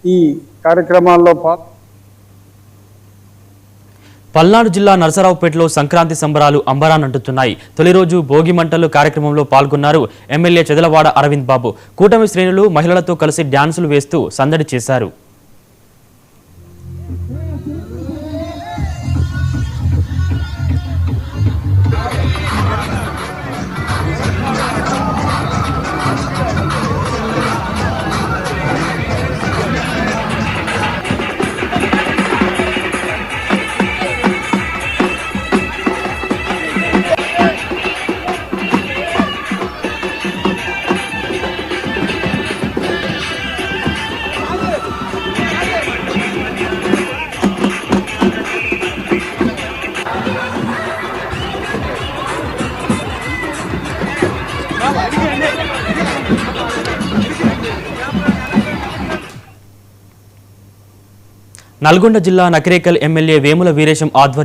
ఈ కార్యక్రమాల్లో పల్నాడు జిల్లా నరసరావుపేటలో సంక్రాంతి సంబరాలు అంబరానంటుతున్నాయి. తొలి రోజు భోగి మంటలు కార్యక్రమంలో పాల్గొన్నారు ఎమ్మెల్యే చెదలవాడ అరవింద్ బాబు. కూటమి శ్రేణులు మహిళలతో కలిసి డ్యాన్సులు వేస్తూ సందడి చేశారు. నల్గొండ జిల్లా నకిరేకల్ ఎమ్మెల్యే వేముల వీరేశం ఆధ్వర్యంలో